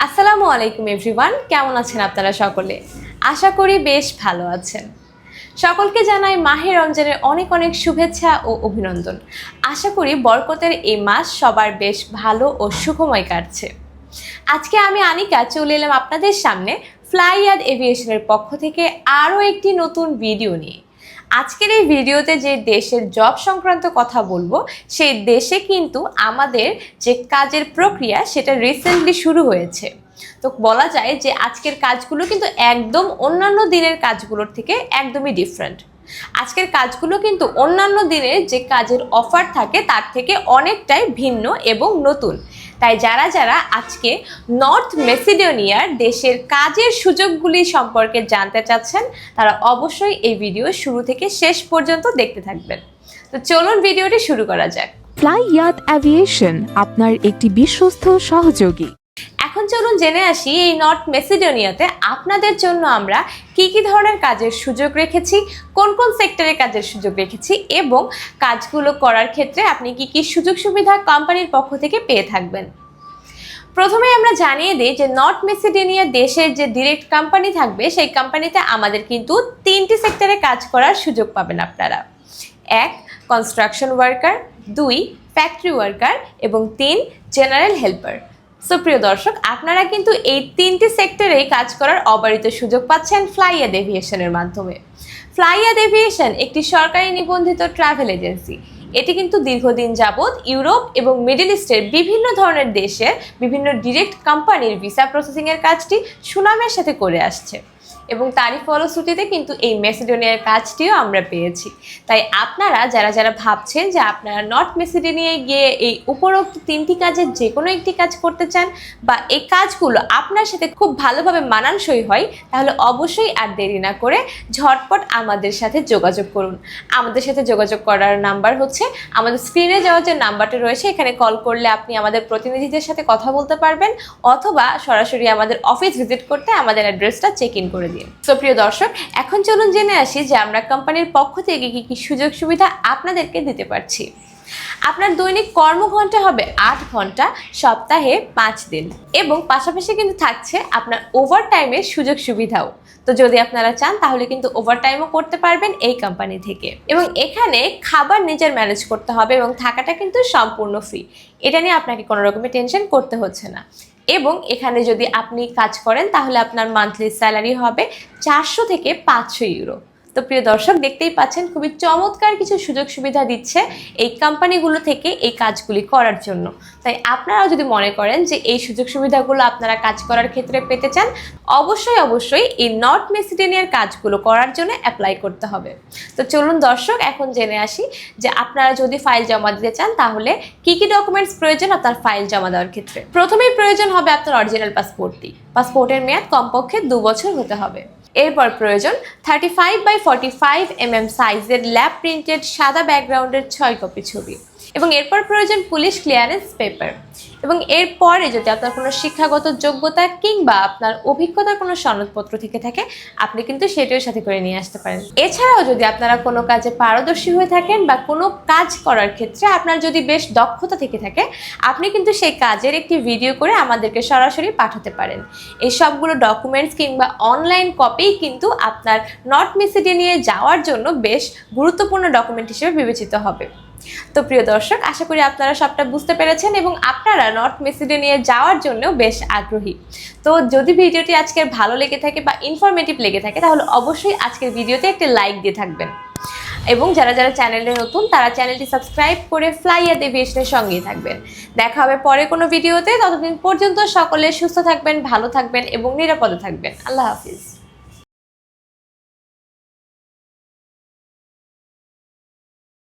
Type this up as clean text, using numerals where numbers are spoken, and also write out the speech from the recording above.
আসসালামু আলাইকুম এভরিওয়ান, কেমন আছেন আপনারা সকলে? আশা করি বেশ ভালো আছেন। সকলকে জানাই মাহে রমজানের অনেক অনেক শুভেচ্ছা ও অভিনন্দন। আশা করি বরকতের এই মাস সবার বেশ ভালো ও সুখময় কাটছে। আজকে আমি আনিকা চলে এলাম আপনাদের সামনে ফ্লাইয়াদ এভিয়েশনের পক্ষ থেকে আরও একটি নতুন ভিডিও নিয়ে। আজকের এই ভিডিওতে যে দেশের জব সংক্রান্ত কথা বলবো, সেই দেশে কিন্তু আমাদের যে কাজের প্রক্রিয়া সেটা রিসেন্টলি শুরু হয়েছে। তো বলা যায় যে আজকের কাজগুলো কিন্তু একদম অন্যান্য দিনের কাজগুলোর থেকে একদমই ডিফারেন্ট। আজকের কাজগুলো কিন্তু অন্যান্য দিনের যে কাজের অফার থাকে তার থেকে অনেকটাই ভিন্ন এবং নতুন। তাই যারা যারা আজকে নর্থ মেসিডোনিয়ার দেশের কাজের সুযোগগুলি সম্পর্কে জানতে চাচ্ছেন, তারা অবশ্যই এই ভিডিও শুরু থেকে শেষ পর্যন্ত দেখতে থাকবেন। তো চলুন ভিডিওটি শুরু করা যাক। ফ্লাইয়াদ এভিয়েশন আপনার একটি বিশ্বস্ত সহযোগী। এখন চলুন জেনে আসি এই নর্থ মেসিডোনিয়াতে আপনাদের জন্য আমরা কি কি ধরনের কাজের সুযোগ রেখেছি, কোন কোন সেক্টরে কাজের সুযোগ রেখেছি এবং কাজগুলো করার ক্ষেত্রে আপনি কি কি সুযোগ সুবিধা কোম্পানির পক্ষ থেকে পেয়ে থাকবেন। প্রথমে আমরা জানিয়ে দিই যে নর্থ মেসিডোনিয়া দেশের যে ডিরেক্ট কোম্পানি থাকবে, সেই কোম্পানিতে আমাদের কিন্তু 3টি সেক্টরে কাজ করার সুযোগ পাবেন আপনারা। 1 কনস্ট্রাকশন ওয়ার্কার, 2 ফ্যাক্টরি ওয়ার্কার এবং 3 জেনারেল হেল্পার। সুপ্রিয় দর্শক, আপনারা কিন্তু এই 3টি সেক্টরেই কাজ করার অবারিত সুযোগ পাচ্ছেন ফ্লাইয়াদ এভিয়েশনের মাধ্যমে। ফ্লাইয়াদ এভিয়েশন একটি সরকারি নিবন্ধিত ট্রাভেল এজেন্সি। এটি কিন্তু দীর্ঘদিন যাবৎ ইউরোপ এবং মিডল ইস্টের বিভিন্ন ধরনের দেশের বিভিন্ন ডিরেক্ট কোম্পানির ভিসা প্রসেসিংয়ের কাজটি সুনামের সাথে করে আসছে এবং তারই ফলশ্রুতিতে কিন্তু এই মেসিডোনিয়ার কাজটিও আমরা পেয়েছি। তাই আপনারা যারা যারা ভাবছেন যে আপনারা নর্থ মেসিডোনিয়ায় গিয়ে এই উপরোক্ত 3টি কাজের যে কোনো একটি কাজ করতে চান বা এই কাজগুলো আপনার সাথে খুব ভালোভাবে মানানসই হয়, তাহলে অবশ্যই আর দেরি না করে ঝটপট আমাদের সাথে যোগাযোগ করুন। আমাদের সাথে যোগাযোগ করার নাম্বার হচ্ছে আমাদের স্ক্রিনে যাওয়া যে নাম্বারটি রয়েছে, এখানে কল করলে আপনি আমাদের প্রতিনিধিদের সাথে কথা বলতে পারবেন অথবা সরাসরি আমাদের অফিস ভিজিট করতে আমাদের অ্যাড্রেসটা চেক ইন করে দিন। তো প্রিয় দর্শক, এখন চলুন জেনে আসি যে আমরা কোম্পানির পক্ষ থেকে কি কি সুযোগ সুবিধা আপনাদেরকে দিতে পারছি। আপনার দৈনিক কর্মঘণ্টা হবে 8 ঘন্টা, সপ্তাহে 5 দিন এবং পাশাপাশি কিন্তু থাকছে আপনার ওভারটাইমের সুযোগ সুবিধাও। তো যদি আপনারা চান তাহলে কিন্তু ওভারটাইমও করতে পারবেন এই কোম্পানি থেকে। এবং এখানে খাবার নিজের ম্যানেজ করতে হবে এবং থাকাটা কিন্তু সম্পূর্ণ ফ্রি। এটা নিয়ে আপনাকে কোনো রকমের টেনশন করতে হচ্ছে না। এবং এখানে যদি আপনি কাজ করেন তাহলে আপনার মান্থলি স্যালারি হবে 400 থেকে 500 ইউরো। তো প্রিয় দর্শক, দেখতেই পাচ্ছেন খুবই চমৎকার কিছু সুযোগ সুবিধা দিচ্ছে এই কোম্পানিগুলো থেকে এই কাজগুলি করার জন্য। তাই আপনারাও যদি মনে করেন যে এই সুযোগ সুবিধাগুলো আপনারা কাজ করার ক্ষেত্রে পেতে চান, অবশ্যই এই নর্থ মেসিডোনিয়ার কাজগুলো করার জন্য অ্যাপ্লাই করতে হবে। তো চলুন দর্শক, এখন জেনে আসি যে আপনারা যদি ফাইল জমা দিতে চান তাহলে কি কি ডকুমেন্টস প্রয়োজন আপনার ফাইল জমা দেওয়ার ক্ষেত্রে। প্রথমেই প্রয়োজন হবে আপনার অরিজিনাল পাসপোর্টটি। পাসপোর্টের মেয়াদ কমপক্ষে 2 বছর হতে হবে। এরপর প্রয়োজন 35x45 mm সাইজের ল্যাব প্রিন্টেড সাদা ব্যাকগ্রাউন্ডের 6 কপি ছবি এবং এরপর প্রয়োজন পুলিশ ক্লিয়ারেন্স পেপার। এবং এরপরে যদি আপনার কোনো শিক্ষাগত যোগ্যতা কিংবা আপনার অভিজ্ঞতার কোনো সনদপত্র থেকে থাকে, আপনি কিন্তু সেটিও সাথে করে নিয়ে আসতে পারেন। এছাড়াও যদি আপনারা কোনো কাজে পারদর্শী হয়ে থাকেন বা কোনো কাজ করার ক্ষেত্রে আপনার যদি বেশ দক্ষতা থেকে থাকে, আপনি কিন্তু সেই কাজের একটি ভিডিও করে আমাদেরকে সরাসরি পাঠাতে পারেন। এই সবগুলো ডকুমেন্টস কিংবা অনলাইন কপি কিন্তু আপনার নর্থ মেসিডোনিয়ায় যাওয়ার জন্য বেশ গুরুত্বপূর্ণ ডকুমেন্ট হিসেবে বিবেচিত হবে। তো প্রিয় দর্শক, আশা করি আপনারা সবটা বুঝতে পেরেছেন এবং আপনারা নর্থ মেসিডোনিয়ায় যাওয়ার জন্য বেশ আগ্রহী। তো যদি ভিডিওটি আজকের ভালো লেগে থাকে বা ইনফরমেটিভ লেগে থাকে, তাহলে অবশ্যই আজকের ভিডিওতে একটা লাইক দিয়ে থাকবেন এবং যারা যারা চ্যানেলে নতুন তারা চ্যানেলটি সাবস্ক্রাইব করে ফ্লাইয়াদ এভিয়েশনের সঙ্গেই থাকবেন। দেখা হবে পরে কোনো ভিডিওতে। ততদিন পর্যন্ত সকলে সুস্থ থাকবেন, ভালো থাকবেন এবং নিরাপদে থাকবেন। আল্লাহ হাফিজ।